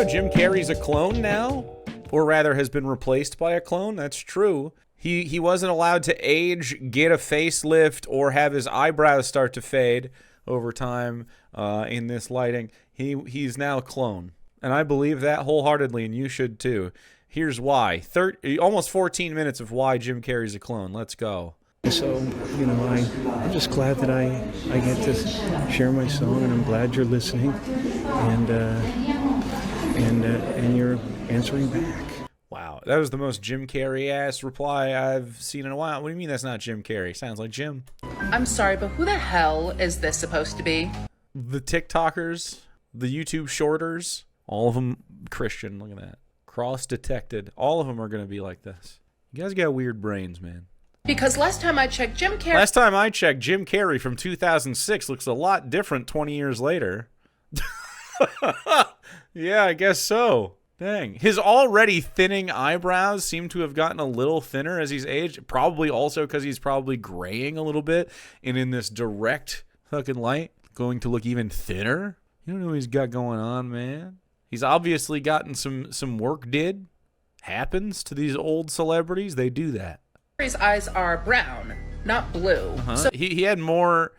know Jim Carrey's a clone now? Or rather has been replaced by a clone? That's true. He wasn't allowed to age, get a facelift, or have his eyebrows start to fade over time in this lighting. He's now a clone. And I believe that wholeheartedly, and you should too. Here's why. Almost 14 minutes of why Jim Carrey's a clone. Let's go. So, you know, I'm just glad that I get to share my song, and I'm glad you're listening, and you're answering back. Wow, that was the most Jim Carrey-ass reply I've seen in a while. What do you mean that's not Jim Carrey? Sounds like Jim. I'm sorry, but who the hell is this supposed to be? The TikTokers, the YouTube shorters, all of them Christian. Look at that. Cross-detected. All of them are going to be like this. You guys got weird brains, man. Because last time I checked, Jim Carrey from 2006 looks a lot different 20 years later. Yeah, I guess so. Dang. His already thinning eyebrows seem to have gotten a little thinner as he's aged. Probably also because he's probably graying a little bit. And in this direct fucking light, going to look even thinner. You don't know what he's got going on, man. He's obviously gotten some work did. Happens to these old celebrities. They do that. Carrey's eyes are brown, not blue. So he had more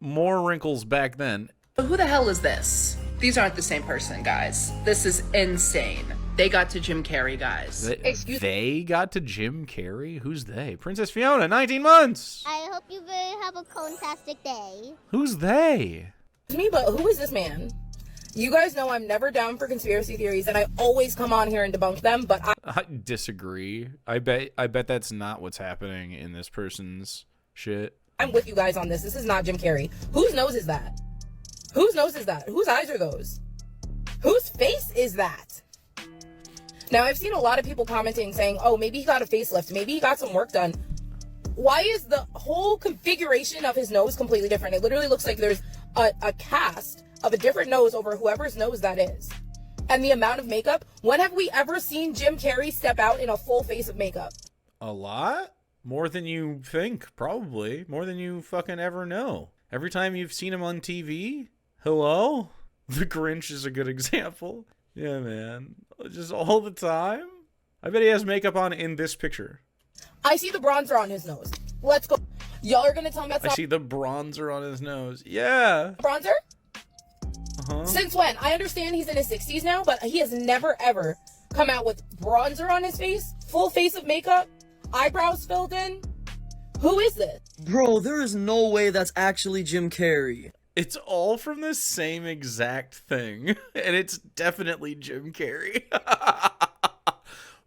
wrinkles back then. who the hell is this? These aren't the same person, guys. This is insane. They got to Jim Carrey, guys. They got to Jim Carrey? Who's they? Princess Fiona, 19 months. I hope you have a fantastic day. Who's they? Me, but who is this man? You guys know I'm never down for conspiracy theories, and I always come on here and debunk them, but I disagree. I bet that's not what's happening in this person's shit. I'm with you guys on this. This is not Jim Carrey. Whose nose is that? Whose nose is that? Whose eyes are those? Whose face is that? Now, I've seen a lot of people commenting saying, oh, maybe he got a facelift. Maybe he got some work done. Why is the whole configuration of his nose completely different? It literally looks like there's a cast of a different nose over whoever's nose that is. And the amount of makeup. When have we ever seen Jim Carrey step out in a full face of makeup? A lot? More than you think, probably. More than you fucking ever know. Every time you've seen him on TV? Hello? The Grinch is a good example. Yeah, man. Just all the time? I bet he has makeup on in this picture. I see the bronzer on his nose. Let's go. Y'all are going to tell me that's not... I see the bronzer on his nose. Yeah. Bronzer? Uh-huh. Since when? I understand he's in his 60s now, but he has never, ever come out with bronzer on his face, full face of makeup, eyebrows filled in. Who is this? Bro, there is no way that's actually Jim Carrey. It's all from the same exact thing, and it's definitely Jim Carrey.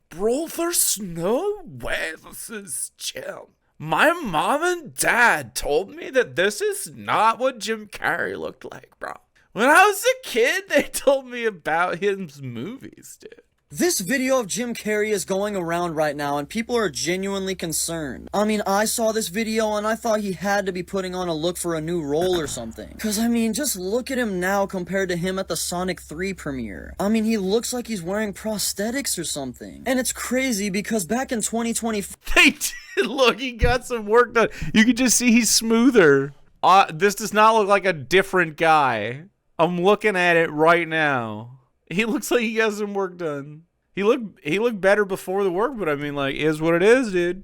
Bro, there's no way this is Jim. My mom and dad told me that this is not what Jim Carrey looked like, bro. When I was a kid, they told me about his movies, dude. This video of Jim Carrey is going around right now, and people are genuinely concerned. I mean, I saw this video, and I thought he had to be putting on a look for a new role or something. Cause I mean, just look at him now compared to him at the Sonic 3 premiere. I mean, he looks like he's wearing prosthetics or something. And it's crazy because back in 2020... They did, look, he got some work done. You can just see he's smoother. This does not look like a different guy. I'm looking at it right now. He looks like he got some work done. He looked better before the work, but I mean, like, is what it is, dude.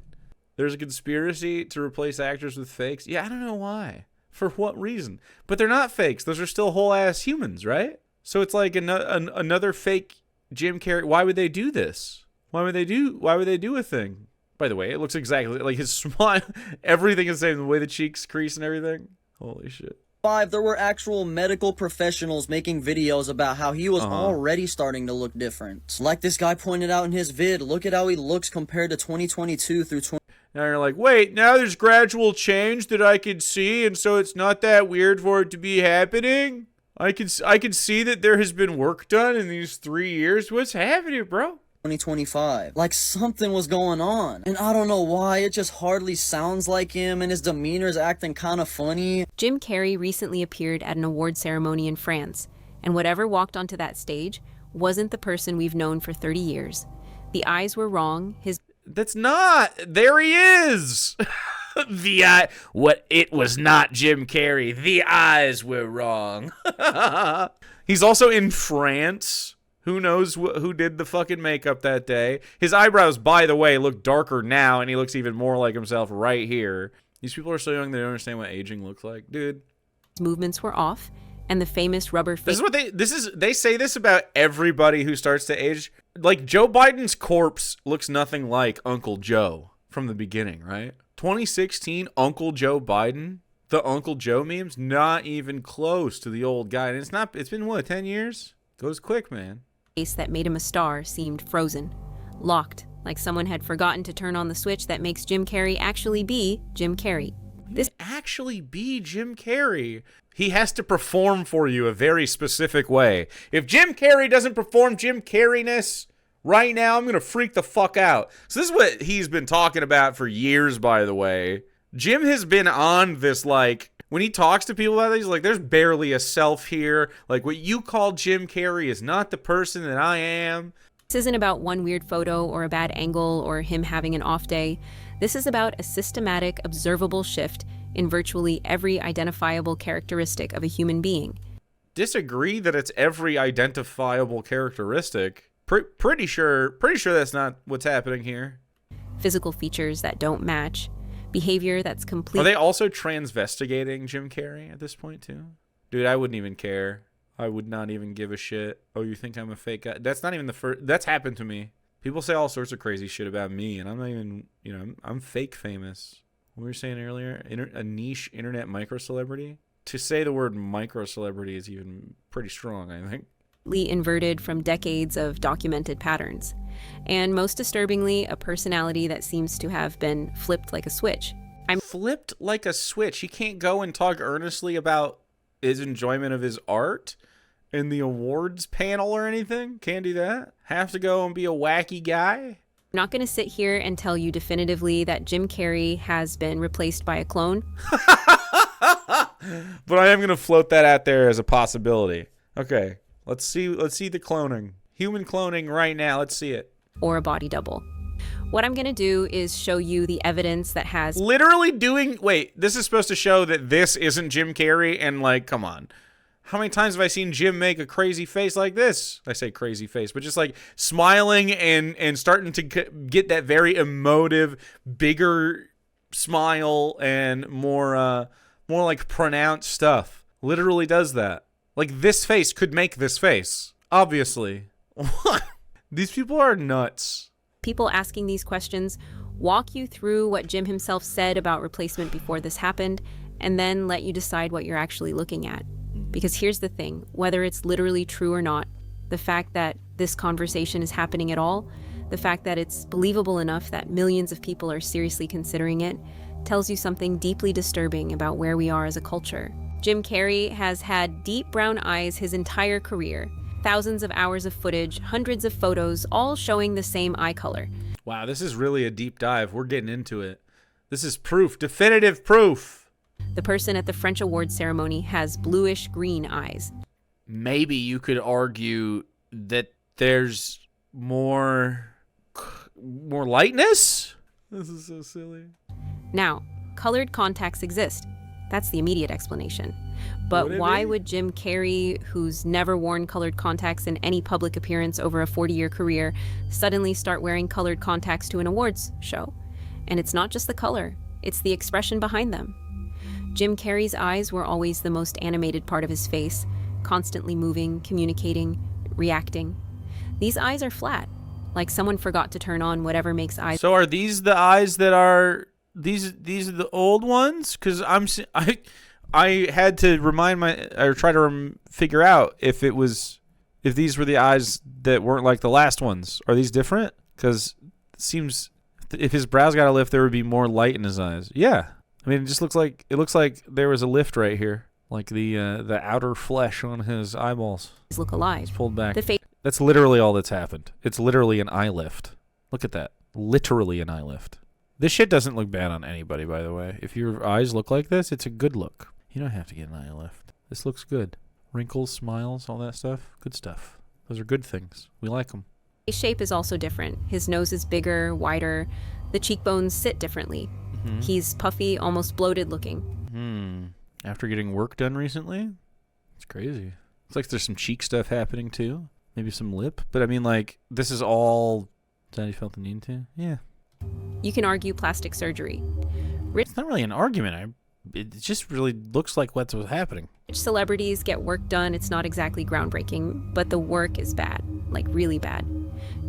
There's a conspiracy to replace actors with fakes. Yeah, I don't know why. For what reason? But they're not fakes. Those are still whole-ass humans, right? So it's like another fake Jim Carrey. Why would they do this? Why would they do a thing? By the way, it looks exactly like his smile. Everything is the same. The way the cheeks crease and everything. Holy shit. There were actual medical professionals making videos about how he was already starting to look different. Like this guy pointed out in his vid, look at how he looks compared to 2022 through 20... Now you're like, wait, now there's gradual change that I could see, and so it's not that weird for it to be happening? I could see that there has been work done in these 3 years. What's happening, bro? 2025. Like something was going on. And I don't know why, it just hardly sounds like him and his demeanor's acting kind of funny. Jim Carrey recently appeared at an award ceremony in France, and whatever walked onto that stage wasn't the person we've known for 30 years. The eyes were wrong, That's not! There he is! It was not Jim Carrey. The eyes were wrong. He's also in France. Who knows who did the fucking makeup that day? His eyebrows, by the way, look darker now, and he looks even more like himself right here. These people are so young they don't understand what aging looks like, dude. Movements were off, and the famous rubber face. They say this about everybody who starts to age. Like, Joe Biden's corpse looks nothing like Uncle Joe from the beginning, right? 2016, Uncle Joe Biden, the Uncle Joe memes, not even close to the old guy. And it's been what, 10 years? Goes quick, man. Face that made him a star seemed frozen, locked, like someone had forgotten to turn on the switch that makes Jim Carrey actually be Jim Carrey. This actually be Jim Carrey. He has to perform for you a very specific way. If Jim Carrey doesn't perform Jim Carreyness right now, I'm going to freak the fuck out. So this is what he's been talking about for years, by the way. Jim has been on this, like, when he talks to people about it, he's like, there's barely a self here. Like, what you call Jim Carrey is not the person that I am. This isn't about one weird photo or a bad angle or him having an off day. This is about a systematic, observable shift in virtually every identifiable characteristic of a human being. Disagree that it's every identifiable characteristic. Pretty sure that's not what's happening here. Physical features that don't match. Behavior that's complete. Are they also transvestigating Jim Carrey at this point too? Dude, I wouldn't even care. I would not even give a shit. Oh, you think I'm a fake guy? That's not even the first. That's happened to me. People say all sorts of crazy shit about me, and I'm not even, I'm fake famous. What we were saying earlier, a niche internet micro-celebrity? To say the word micro-celebrity is even pretty strong, I think. Inverted from decades of documented patterns. And most disturbingly, a personality that seems to have been flipped like a switch. Flipped like a switch. He can't go and talk earnestly about his enjoyment of his art in the awards panel or anything. Can't do that. Have to go and be a wacky guy. I'm not going to sit here and tell you definitively that Jim Carrey has been replaced by a clone. But I am going to float that out there as a possibility. Okay, let's see the cloning. Human cloning right now. Let's see it. Or a body double. What I'm going to do is show you the evidence that has... Literally doing... Wait, this is supposed to show that this isn't Jim Carrey, and, like, come on. How many times have I seen Jim make a crazy face like this? I say crazy face, but just, like, smiling and starting to get that very emotive, bigger smile and more like, pronounced stuff. Literally does that. Like, this face could make this face. Obviously. What? These people are nuts. People asking these questions walk you through what Jim himself said about replacement before this happened, and then let you decide what you're actually looking at. Because here's the thing, whether it's literally true or not, the fact that this conversation is happening at all, the fact that it's believable enough that millions of people are seriously considering it, tells you something deeply disturbing about where we are as a culture. Jim Carrey has had deep brown eyes his entire career. Thousands of hours of footage, hundreds of photos, all showing the same eye color. Wow, this is really a deep dive. We're getting into it. This is proof, definitive proof. The person at the French award ceremony has bluish green eyes. Maybe you could argue that there's more lightness? This is so silly. Now, colored contacts exist. That's the immediate explanation. But why would Jim Carrey, who's never worn colored contacts in any public appearance over a 40-year career, suddenly start wearing colored contacts to an awards show? And it's not just the color, it's the expression behind them. Jim Carrey's eyes were always the most animated part of his face, constantly moving, communicating, reacting. These eyes are flat, like someone forgot to turn on whatever makes eyes. So are these the eyes that are these are the old ones? Because I had to try to figure out if these were the eyes that weren't like the last ones. Are these different? Because it seems if his brows got a lift, there would be more light in his eyes. Yeah, I mean, it looks like there was a lift right here, like the outer flesh on his eyeballs. Look alive. It's pulled back. The face. That's literally all that's happened. It's literally an eye lift. Look at that. Literally an eye lift. This shit doesn't look bad on anybody, by the way. If your eyes look like this, it's a good look. You don't have to get an eye lift. This looks good. Wrinkles, smiles, all that stuff. Good stuff. Those are good things. We like them. His shape is also different. His nose is bigger, wider. The cheekbones sit differently. Mm-hmm. He's puffy, almost bloated looking. After getting work done recently? It's crazy. Looks like there's some cheek stuff happening too. maybe some lip. But I mean, like, this is all that he felt the need to. Yeah. You can argue plastic surgery. It's not really an argument. It just really looks like what's happening. Rich celebrities get work done. It's not exactly groundbreaking, but the work is bad, like really bad.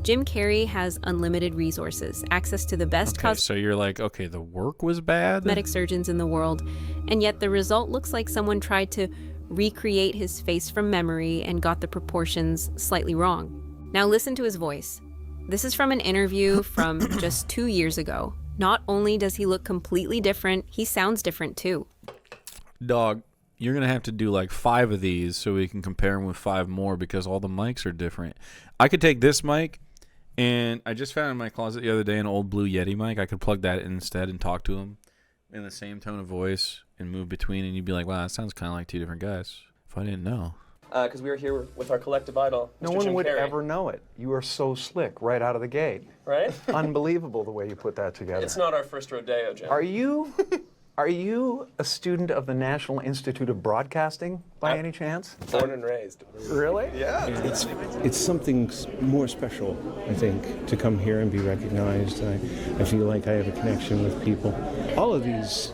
Jim Carrey has unlimited resources, access to the best So you're like, okay, the work was bad? cosmetic surgeons in the world, and yet the result looks like someone tried to recreate his face from memory and got the proportions slightly wrong. Now listen to his voice. This is from an interview from just 2 years ago. Not only does he look completely different, he sounds different too. Dog, you're going to have to do like 5 of these so we can compare them with 5 more because all the mics are different. I could take this mic, and I just found in my closet the other day an old Blue Yeti mic. I could plug that in instead and talk to him in the same tone of voice and move between, and you'd be like, wow, that sounds kind of like 2 different guys if I didn't know. Because we were here with our collective idol, No Mr. one Jim would Carrey. ever know it. You are so slick right out of the gate. Right? Unbelievable the way you put that together. It's not our first rodeo, Jim. Are you a student of the National Institute of Broadcasting by any chance? Born and raised. Really? Yeah. It's something more special, I think, to come here and be recognized. I feel like I have a connection with people. All of these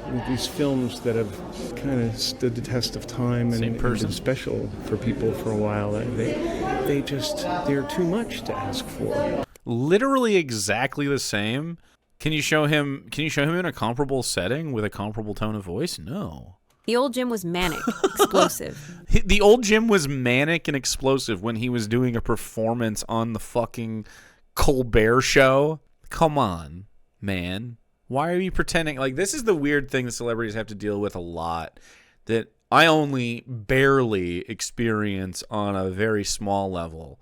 films that have kind of stood the test of time and been special for people for a while, they're too much to ask for. Literally exactly the same. Can you show him in a comparable setting with a comparable tone of voice? No. The old Jim was manic, explosive. The old Jim was manic and explosive when he was doing a performance on the fucking Colbert show. Come on, man. Why are you pretending? Like, this is the weird thing that celebrities have to deal with a lot that I only barely experience on a very small level.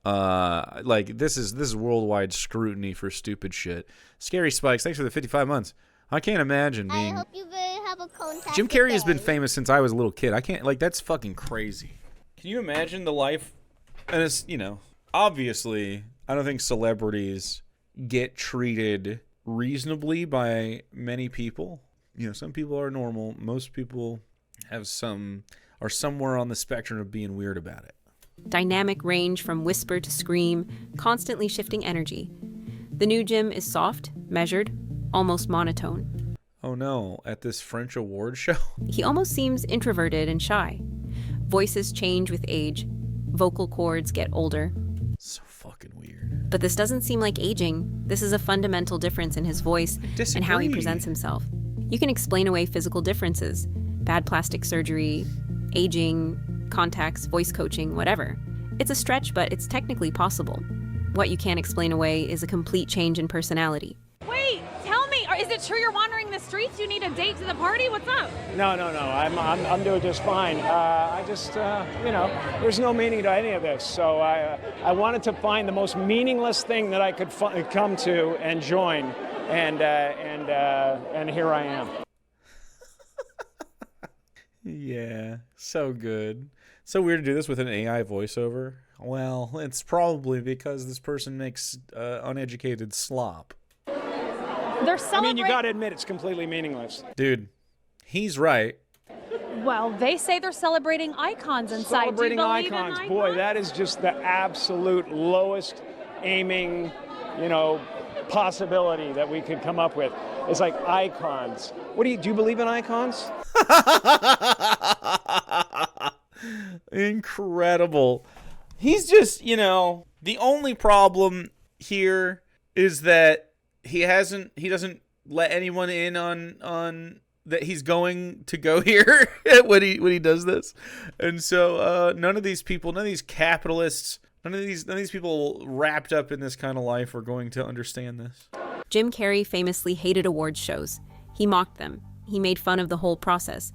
Like, this is worldwide scrutiny for stupid shit. Scary Spikes, thanks for the 55 months. I can't imagine I being... hope you have a contact. Jim Carrey has been famous since I was a little kid. I can't, like, that's fucking crazy. Can you imagine the life? And it's, obviously, I don't think celebrities get treated reasonably by many people. Some people are normal. Most people are somewhere on the spectrum of being weird about it. Dynamic range from whisper to scream, constantly shifting energy. The new Jim is soft, measured, almost monotone. Oh no, at this French award show? He almost seems introverted and shy. Voices change with age. Vocal cords get older. So fucking weird. But this doesn't seem like aging. This is a fundamental difference in his voice and how he presents himself. You can explain away physical differences. Bad plastic surgery, aging, contacts, voice coaching, whatever. It's a stretch, but it's technically possible. What you can't explain away is a complete change in personality. Wait, tell me, is it true you're wandering the streets? You need a date to the party? What's up? No. I'm doing just fine. I just, there's no meaning to any of this. So I wanted to find the most meaningless thing that I could come to and join, and here I am. Yeah, so good. So weird to do this with an AI voiceover. Well, it's probably because this person makes uneducated slop. They're celebrating. You gotta admit it's completely meaningless. Dude, he's right. Well, they say they're celebrating icons inside. Celebrating Do you believe icons. in Boy, icons? that is just the absolute lowest aiming, possibility that we could come up with. It's like icons. Do you believe in icons? Incredible. He's just, the only problem here is that he doesn't let anyone in on that he's going to go here when he does this. And so none of these people, none of these capitalists, none of these people wrapped up in this kind of life are going to understand this. Jim Carrey famously hated awards shows. He mocked them. He made fun of the whole process.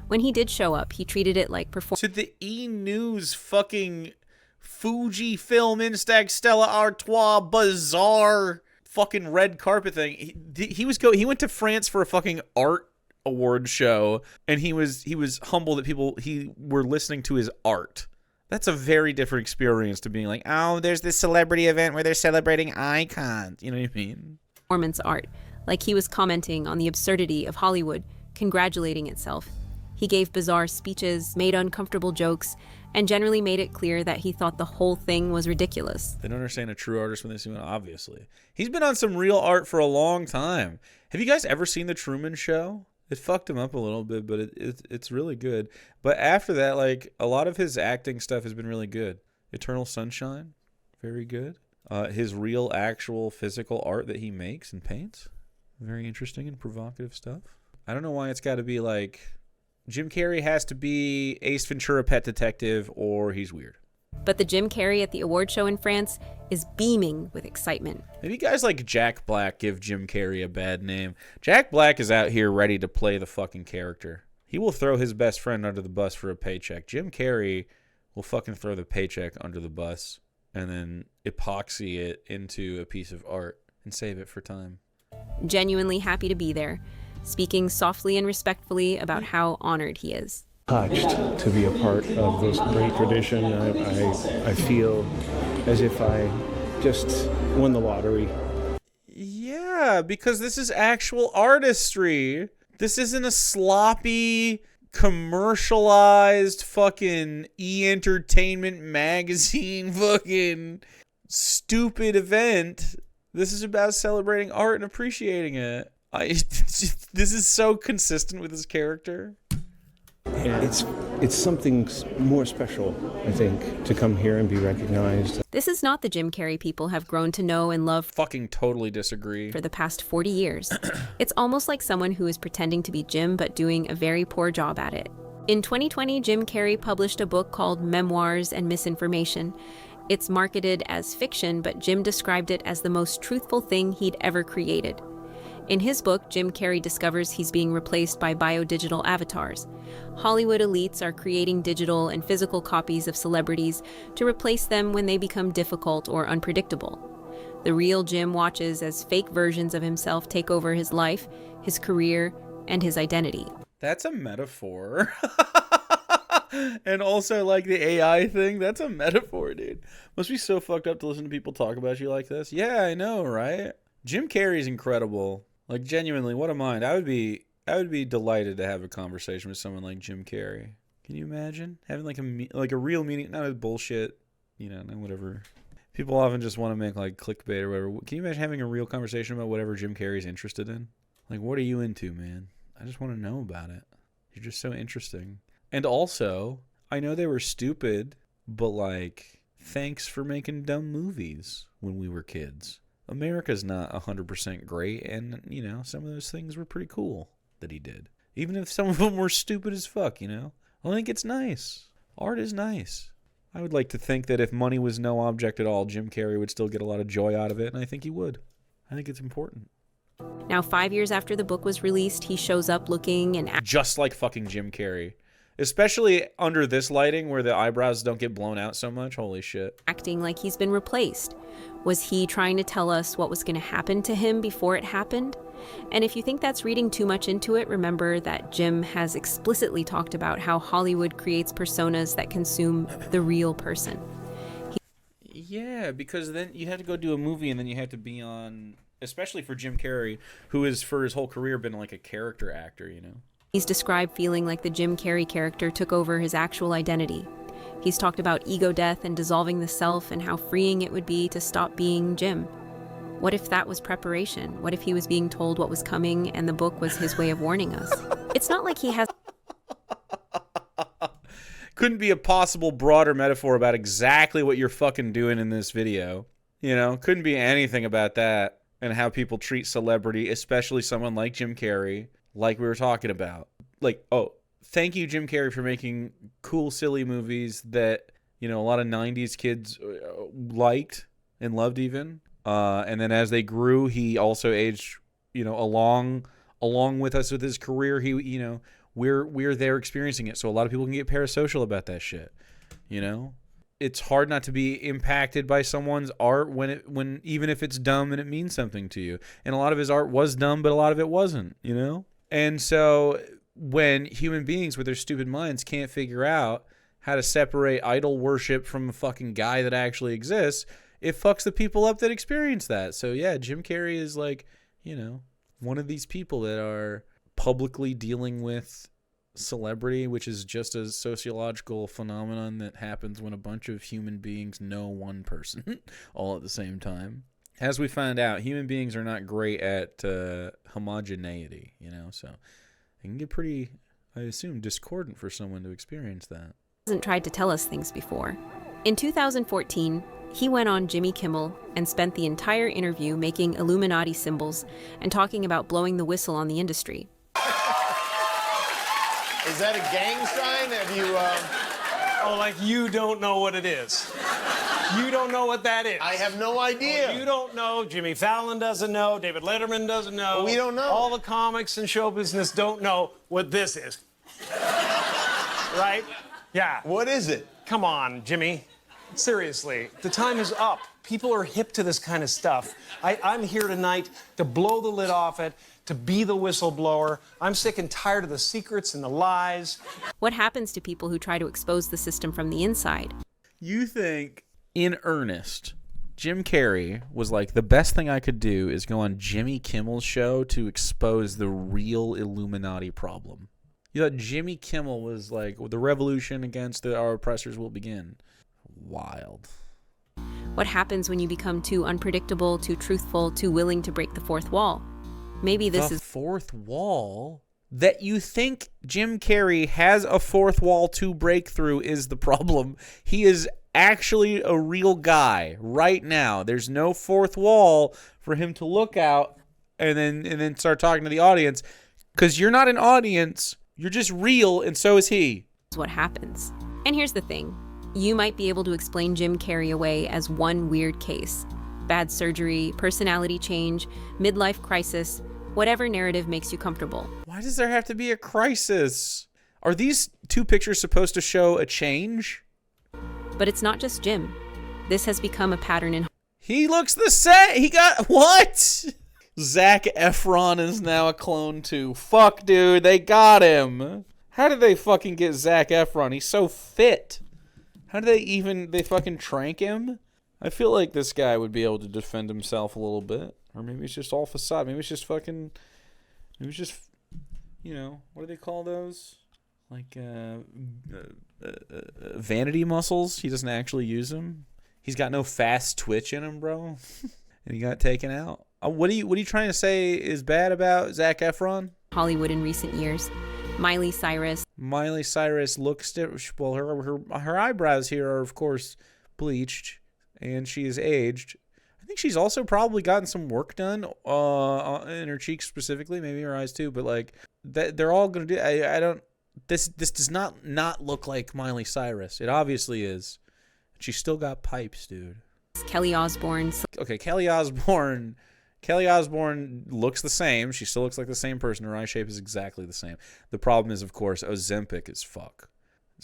When he did show up, he treated it like performance. To the E! News fucking Fujifilm Instax Stella Artois Bazaar fucking red carpet thing. He went to France for a fucking art award show, and he was humbled that people were listening to his art. That's a very different experience to being like, oh, there's this celebrity event where they're celebrating icons. You know what I mean? Performance art. Like he was commenting on the absurdity of Hollywood congratulating itself. He gave bizarre speeches, made uncomfortable jokes, and generally made it clear that he thought the whole thing was ridiculous. They don't understand a true artist when they see one, obviously. He's been on some real art for a long time. Have you guys ever seen The Truman Show? It fucked him up a little bit, but it's really good. But after that, like, a lot of his acting stuff has been really good. Eternal Sunshine, very good. His real, actual, physical art that he makes and paints, very interesting and provocative stuff. I don't know why it's got to be like Jim Carrey has to be Ace Ventura Pet Detective or he's weird. But the Jim Carrey at the award show in France is beaming with excitement. Maybe guys like Jack Black give Jim Carrey a bad name. Jack Black is out here ready to play the fucking character. He will throw his best friend under the bus for a paycheck. Jim Carrey will fucking throw the paycheck under the bus and then epoxy it into a piece of art and save it for time. Genuinely happy to be there, speaking softly and respectfully about how honored he is. Touched to be a part of this great tradition. I feel as if I just won the lottery. Yeah, because this is actual artistry. This isn't a sloppy, commercialized fucking E-Entertainment magazine fucking stupid event. This is about celebrating art and appreciating it. This is so consistent with his character. And it's something more special, I think, to come here and be recognized. This is not the Jim Carrey people have grown to know and love Fucking totally disagree. For the past 40 years. It's almost like someone who is pretending to be Jim but doing a very poor job at it. In 2020, Jim Carrey published a book called Memoirs and Misinformation. It's marketed as fiction, but Jim described it as the most truthful thing he'd ever created. In his book, Jim Carrey discovers he's being replaced by biodigital avatars. Hollywood elites are creating digital and physical copies of celebrities to replace them when they become difficult or unpredictable. The real Jim watches as fake versions of himself take over his life, his career, and his identity. That's a metaphor. And also, like, the AI thing, that's a metaphor, dude. Must be so fucked up to listen to people talk about you like this. Yeah, I know, right? Jim Carrey's incredible. Like, genuinely, what a mind. I would be delighted to have a conversation with someone like Jim Carrey. Can you imagine having like a real meeting, not a bullshit, whatever. People often just want to make like clickbait or whatever. Can you imagine having a real conversation about whatever Jim Carrey's interested in? Like, what are you into, man? I just want to know about it. You're just so interesting. And also, I know they were stupid, but like, thanks for making dumb movies when we were kids. America's not 100% great, and, some of those things were pretty cool that he did. Even if some of them were stupid as fuck, I think it's nice. Art is nice. I would like to think that if money was no object at all, Jim Carrey would still get a lot of joy out of it, and I think he would. I think it's important. Now, 5 years after the book was released, he shows up looking and just like fucking Jim Carrey. Especially under this lighting where the eyebrows don't get blown out so much. Holy shit. Acting like he's been replaced. Was he trying to tell us what was going to happen to him before it happened? And if you think that's reading too much into it, remember that Jim has explicitly talked about how Hollywood creates personas that consume the real person. Yeah, because then you have to go do a movie and then you have to be on, especially for Jim Carrey, who has for his whole career been like a character actor, He's described feeling like the Jim Carrey character took over his actual identity. He's talked about ego death and dissolving the self and how freeing it would be to stop being Jim. What if that was preparation? What if he was being told what was coming and the book was his way of warning us? It's not like he has... Couldn't be a possible broader metaphor about exactly what you're fucking doing in this video. Couldn't be anything about that and how people treat celebrity, especially someone like Jim Carrey. Like we were talking about. Like, oh, thank you, Jim Carrey, for making cool, silly movies that, a lot of 90s kids liked and loved even. And then as they grew, he also aged, along with us with his career. He, we're there experiencing it. So a lot of people can get parasocial about that shit, It's hard not to be impacted by someone's art when even if it's dumb and it means something to you. And a lot of his art was dumb, but a lot of it wasn't, And so when human beings with their stupid minds can't figure out how to separate idol worship from a fucking guy that actually exists, it fucks the people up that experience that. So yeah, Jim Carrey is like, one of these people that are publicly dealing with celebrity, which is just a sociological phenomenon that happens when a bunch of human beings know one person all at the same time. As we find out, human beings are not great at homogeneity, so it can get pretty, I assume, discordant for someone to experience that. Hasn't tried to tell us things before. In 2014, he went on Jimmy Kimmel and spent the entire interview making Illuminati symbols and talking about blowing the whistle on the industry. Is that a gang sign? Have you, Oh, like you don't know what it is. You don't know what that is. I have no idea. Well, you don't know. Jimmy Fallon doesn't know. David Letterman doesn't know. We don't know. All the comics and show business don't know what this is. Right? Yeah. What is it? Come on, Jimmy. Seriously, the time is up. People are hip to this kind of stuff. I'm here tonight to blow the lid off it, to be the whistleblower. I'm sick and tired of the secrets and the lies. What happens to people who try to expose the system from the inside? You think, in earnest, Jim Carrey was like, the best thing I could do is go on Jimmy Kimmel's show to expose the real Illuminati problem. You thought Jimmy Kimmel was like, the revolution against our oppressors will begin. Wild. What happens when you become too unpredictable, too truthful, too willing to break the fourth wall? Maybe this is fourth wall? That you think Jim Carrey has a fourth wall to break through is the problem. He is actually a real guy right now. There's no fourth wall for him to look out and then start talking to the audience, because you're not an audience. You're just real, and so is he. what happens. And here's the thing. You might be able to explain Jim Carrey away as one weird case. Bad surgery, personality change, midlife crisis, whatever narrative makes you comfortable. Why does there have to be a crisis? Are these two pictures supposed to show a change? But it's not just Jim. This has become a pattern in... He looks the same. He got... What? Zac Efron is now a clone too. Fuck, dude. They got him. How did they fucking get Zac Efron? He's so fit. How did they fucking trank him? I feel like this guy would be able to defend himself a little bit. Or maybe it's just all facade. Maybe it's just fucking... Maybe it's just... You know, what do they call those? Like, vanity muscles. He doesn't actually use them. He's got no fast twitch in him, bro. And he got taken out. What are you trying to say is bad about Zac Efron? Hollywood in recent years. Miley Cyrus. Miley Cyrus looks... Well, her eyebrows here are, of course, bleached. And she is aged. I think she's also probably gotten some work done in her cheeks specifically. Maybe her eyes too. But, like, they're all going to do... I don't... This does not look like Miley Cyrus. It obviously is. She's still got pipes, dude. Kelly Osbourne. Okay, Kelly Osbourne looks the same. She still looks like the same person. Her eye shape is exactly the same. The problem is, of course, Ozempic as fuck.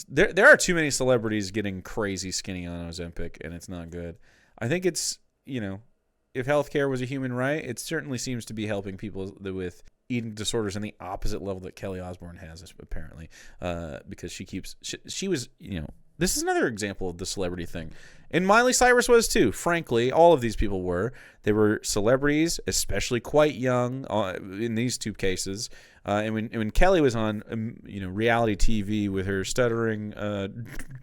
There are too many celebrities getting crazy skinny on Ozempic, and it's not good. I think it's, you know, if healthcare was a human right, it certainly seems to be helping people with eating disorders on the opposite level that Kelly Osbourne has, apparently, because she was, you know, this is another example of the celebrity thing. And Miley Cyrus was too. Frankly, all of these people were. They were celebrities, especially quite young in these two cases. And when Kelly was on, you know, reality TV with her stuttering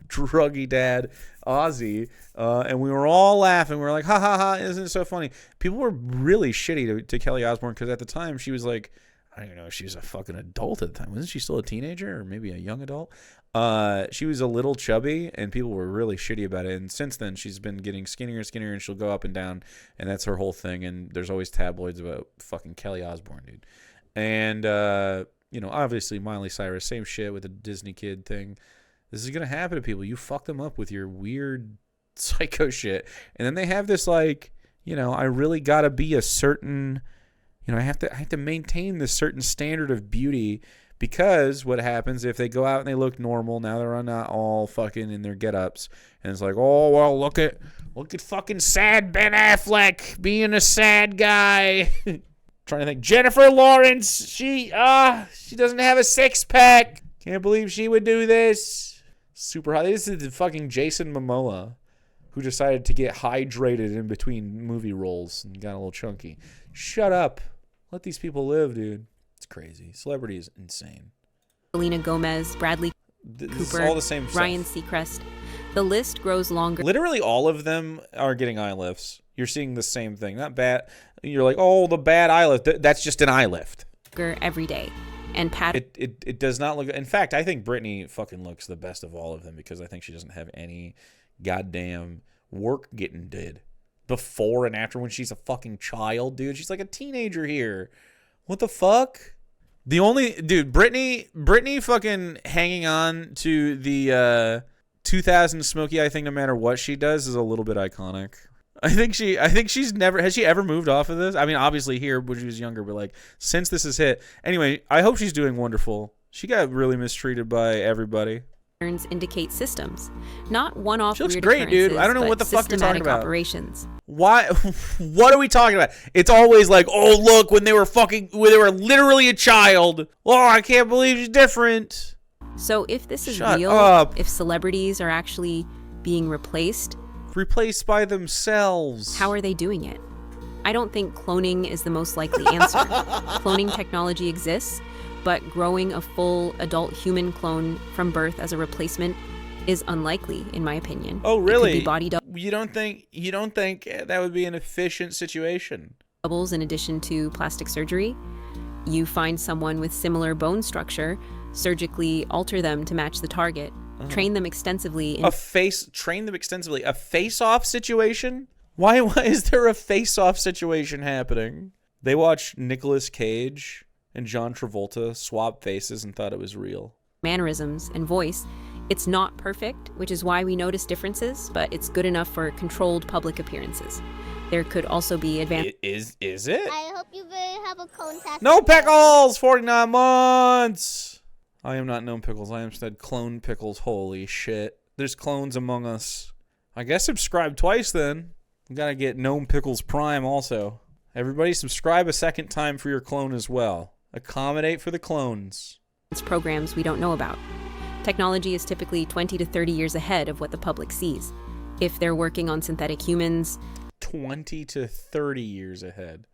druggy dad, Ozzy, and we were all laughing. We were like, ha ha ha, isn't it so funny? People were really shitty to Kelly Osbourne because at the time she was like, I don't even know if she was a fucking adult at the time. Wasn't she still a teenager or maybe a young adult? She was a little chubby, and people were really shitty about it. And since then, she's been getting skinnier and skinnier, and she'll go up and down, and that's her whole thing. And there's always tabloids about fucking Kelly Osbourne, dude. And, you know, obviously Miley Cyrus, same shit with the Disney kid thing. This is going to happen to people. You fuck them up with your weird psycho shit. And then they have this, like, you know, I really got to be a certain... You know, I have to maintain this certain standard of beauty, because what happens if they go out and they look normal, now they're not all fucking in their get-ups, and it's like, oh, well, look at fucking sad Ben Affleck being a sad guy. Trying to think, Jennifer Lawrence, she doesn't have a six-pack. Can't believe she would do this. Super hot. This is the fucking Jason Momoa, who decided to get hydrated in between movie roles and got a little chunky. Shut up. Let these people live, dude. It's crazy. Celebrity is insane. Selena Gomez, Bradley This Cooper, is all the same stuff. Ryan Seacrest. The list grows longer. Literally all of them are getting eye lifts. You're seeing the same thing. Not bad. You're like, oh, the bad eye lift. That's just an eye lift. Every day. And Pat. It does not look. In fact, I think Britney fucking looks the best of all of them because I think she doesn't have any goddamn work getting did before and after when she's a fucking child, dude. She's like a teenager here. What the fuck? The only dude, Britney fucking hanging on to the 2000 Smokey Eye thing no matter what she does is a little bit iconic. I think she's never, has she ever moved off of this? I mean, obviously here when she was younger, but like since this has hit. Anyway, I hope she's doing wonderful. She got really mistreated by everybody. Indicate systems, not one-off. She looks weird great, dude. I don't know but what the fuck you're talking about. Operations. Why? What are we talking about? It's always like, oh look, when they were literally a child. Oh, I can't believe she's different. So if this is Shut real, up. if celebrities are actually being replaced by themselves, how are they doing it? I don't think cloning is the most likely answer. Cloning technology exists, but growing a full adult human clone from birth as a replacement is unlikely, in my opinion. Oh, really? It could be body You don't think that would be an efficient situation? doubles in addition to plastic surgery. You find someone with similar bone structure, surgically alter them to match the target, train them extensively. A face-off situation? Why is there a face-off situation happening? They watched Nicolas Cage and John Travolta swap faces and thought it was real. Mannerisms and voice. It's not perfect, which is why we notice differences, but it's good enough for controlled public appearances. There could also be advanced. Is it? I hope you will have a contest. No Pickles! 49 months! I am not Gnome Pickles. I am instead Clone Pickles. Holy shit. There's clones among us. I guess subscribe twice then. You gotta get Gnome Pickles Prime also. Everybody subscribe a second time for your clone as well. Accommodate for the clones. It's programs we don't know about. Technology is typically 20 to 30 years ahead of what the public sees. If they're working on synthetic humans, 20 to 30 years ahead.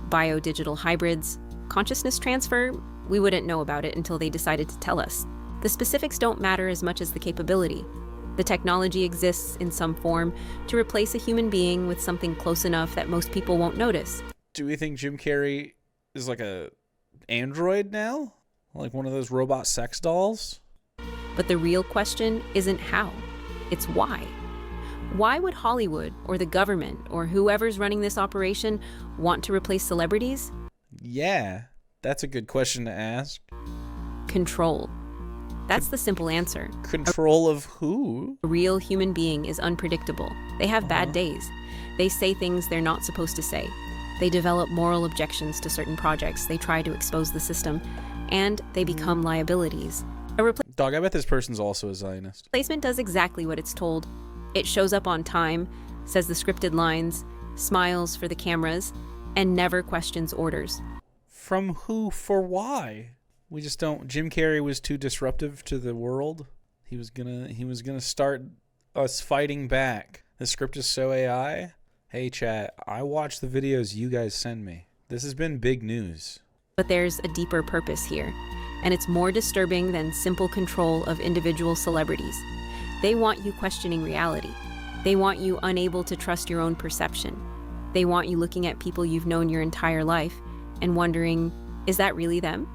Biodigital hybrids, consciousness transfer, we wouldn't know about it until they decided to tell us. The specifics don't matter as much as the capability. The technology exists in some form to replace a human being with something close enough that most people won't notice. Do we think Jim Carrey is like a android now? Like one of those robot sex dolls? But the real question isn't how, it's why. Why would Hollywood or the government or whoever's running this operation want to replace celebrities? Yeah, that's a good question to ask. Control. That's the simple answer. Control of who? A real human being is unpredictable. They have bad days. They say things they're not supposed to say. They develop moral objections to certain projects. They try to expose the system, and they become liabilities. Dog, I bet this person's also a Zionist. Replacement does exactly what it's told. It shows up on time, says the scripted lines, smiles for the cameras, and never questions orders. From who for why? We just don't. Jim Carrey was too disruptive to the world. He was gonna start us fighting back. The script is so AI. Hey chat, I watch the videos you guys send me. This has been big news. But there's a deeper purpose here, and it's more disturbing than simple control of individual celebrities. They want you questioning reality. They want you unable to trust your own perception. They want you looking at people you've known your entire life and wondering, is that really them?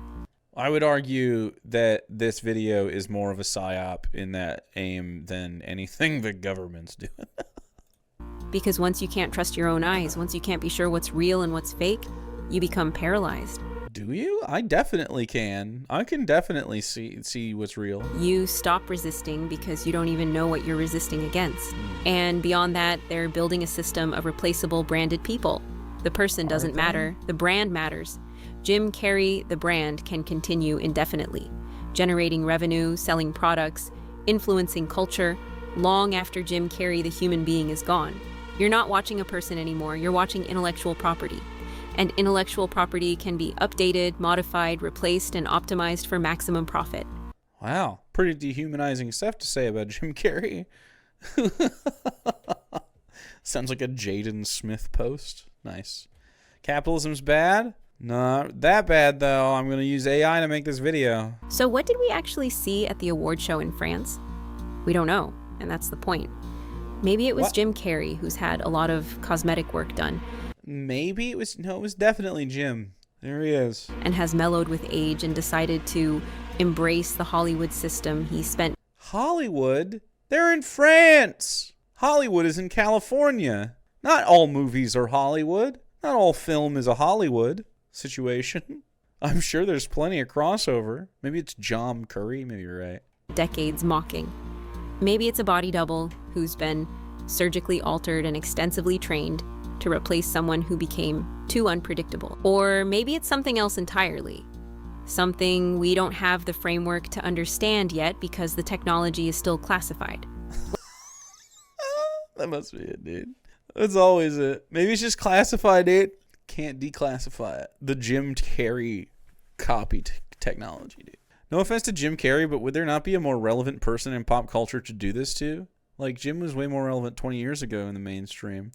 I would argue that this video is more of a psyop in that aim than anything the government's doing. Because once you can't trust your own eyes, once you can't be sure what's real and what's fake, you become paralyzed. Do you? I definitely can. I can definitely see what's real. You stop resisting because you don't even know what you're resisting against. And beyond that, they're building a system of replaceable branded people. The person doesn't matter. The brand matters. Jim Carrey, the brand, can continue indefinitely, generating revenue, selling products, influencing culture, long after Jim Carrey, the human being, is gone. You're not watching a person anymore. You're watching intellectual property. And intellectual property can be updated, modified, replaced, and optimized for maximum profit. Wow, pretty dehumanizing stuff to say about Jim Carrey. Sounds like a Jaden Smith post. Nice. Capitalism's bad? Not that bad, though. I'm going to use AI to make this video. So what did we actually see at the award show in France? We don't know, and that's the point. Maybe it was What? Jim Carrey, who's had a lot of cosmetic work done. Maybe it was... No, it was definitely Jim. There he is. And has mellowed with age and decided to embrace the Hollywood system he spent. Hollywood? They're in France. Hollywood is in California. Not all movies are Hollywood. Not all film is a Hollywood situation. I'm sure there's plenty of crossover. Maybe it's John Curry. Maybe you're right. Decades mocking. Maybe it's a body double who's been surgically altered and extensively trained to replace someone who became too unpredictable. Or maybe it's something else entirely. Something we don't have the framework to understand yet because the technology is still classified. That must be it, dude. That's always it. Maybe it's just classified it. Can't declassify it. The Jim Carrey copy technology, dude. No offense to Jim Carrey, but would there not be a more relevant person in pop culture to do this to? Like, Jim was way more relevant 20 years ago in the mainstream.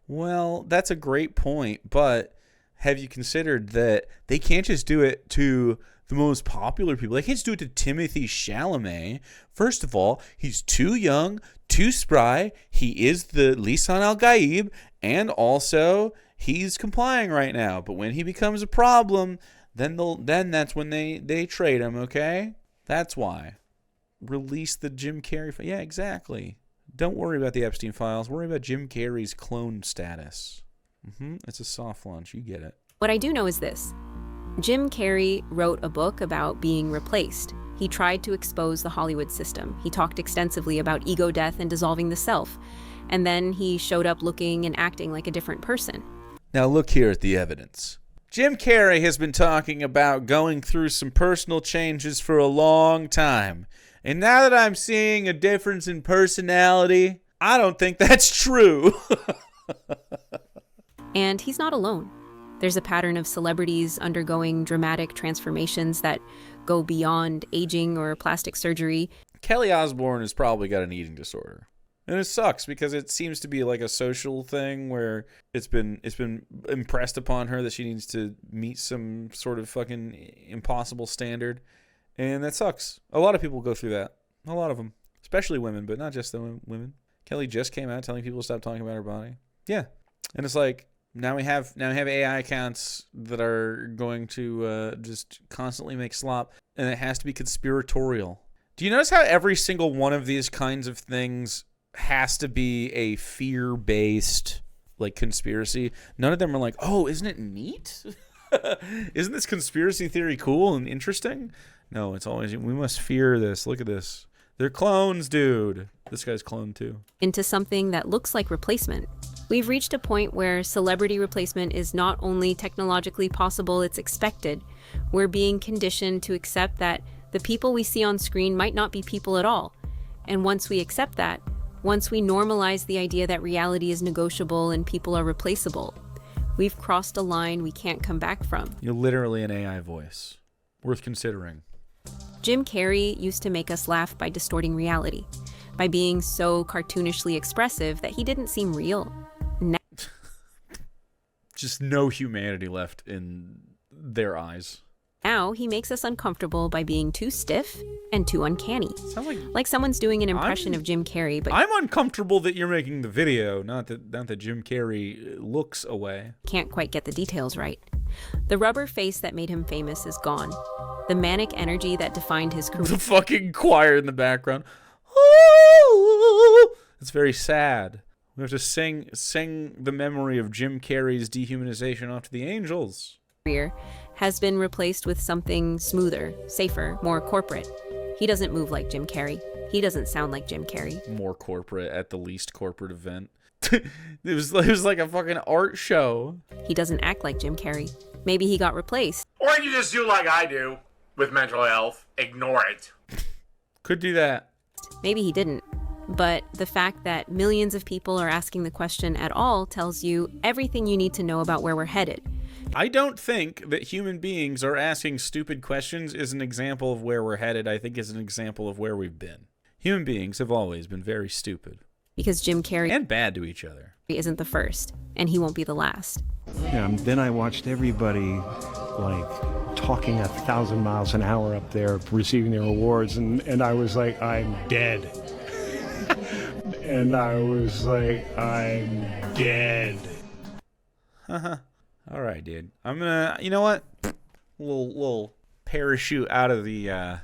Well, that's a great point, but have you considered that they can't just do it to the most popular people? They can't just do it to Timothy Chalamet. First of all, he's too young, too spry. He is the Lisan al-Gaib, and also he's complying right now. But when he becomes a problem, then that's when they trade him, okay? That's why. Release the Jim Carrey. Yeah, exactly. Don't worry about the Epstein files. Worry about Jim Carrey's clone status. It's a soft launch. You get it. What I do know is this. Jim Carrey wrote a book about being replaced. He tried to expose the Hollywood system. He talked extensively about ego death and dissolving the self. And then he showed up looking and acting like a different person. Now look here at the evidence. Jim Carrey has been talking about going through some personal changes for a long time. And now that I'm seeing a difference in personality, I don't think that's true. And he's not alone. There's a pattern of celebrities undergoing dramatic transformations that go beyond aging or plastic surgery. Kelly Osbourne has probably got an eating disorder. And it sucks because it seems to be like a social thing where it's been impressed upon her that she needs to meet some sort of fucking impossible standard. And that sucks. A lot of people go through that. A lot of them. Especially women, but not just the women. Kelly just came out telling people to stop talking about her body. Yeah. And it's like, now we have AI accounts that are going to just constantly make slop, and it has to be conspiratorial. Do you notice how every single one of these kinds of things has to be a fear-based like conspiracy? None of them are like, oh, isn't it neat? Isn't this conspiracy theory cool and interesting? No, it's always, we must fear this. Look at this. They're clones, dude. This guy's cloned too. Into something that looks like replacement. We've reached a point where celebrity replacement is not only technologically possible, it's expected. We're being conditioned to accept that the people we see on screen might not be people at all. And once we accept that, once we normalize the idea that reality is negotiable and people are replaceable, we've crossed a line we can't come back from. You're literally an AI voice. Worth considering. Jim Carrey used to make us laugh by distorting reality, by being so cartoonishly expressive that he didn't seem real. Just no humanity left in their eyes. Now he makes us uncomfortable by being too stiff and too uncanny. Sounds like someone's doing an impression of Jim Carrey, but I'm uncomfortable that you're making the video, not that Jim Carrey looks away. Can't quite get the details right. The rubber face that made him famous is gone. The manic energy that defined his career. The fucking choir in the background. It's very sad. We have to sing the memory of Jim Carrey's dehumanization off to the angels. Has been replaced with something smoother, safer, more corporate. He doesn't move like Jim Carrey. He doesn't sound like Jim Carrey. More corporate at the least corporate event. it was like a fucking art show. He doesn't act like Jim Carrey. Maybe he got replaced. Or you just do like I do with mental health. Ignore it. Could do that. Maybe he didn't. But the fact that millions of people are asking the question at all tells you everything you need to know about where we're headed. I don't think that human beings are asking stupid questions is an example of where we're headed. I think it's an example of where we've been. Human beings have always been very stupid. Because Jim Carrey and bad to each other isn't the first, and he won't be the last. Yeah, then I watched everybody like talking 1,000 miles an hour up there, receiving their awards, and I was like, I'm dead. And I was like, I'm dead. All right, dude. I'm gonna, you know what? Little parachute out of the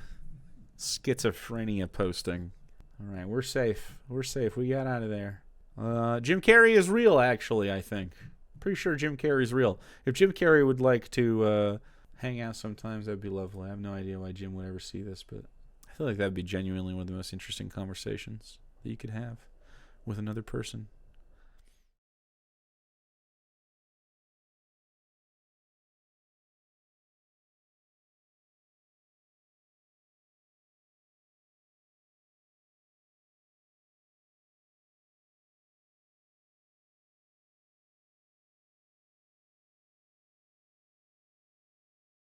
schizophrenia posting. All right, we're safe. We're safe. We got out of there. Jim Carrey is real, actually, I think. Pretty sure Jim Carrey's real. If Jim Carrey would like to hang out sometimes, that'd be lovely. I have no idea why Jim would ever see this, but I feel like that'd be genuinely one of the most interesting conversations that you could have with another person.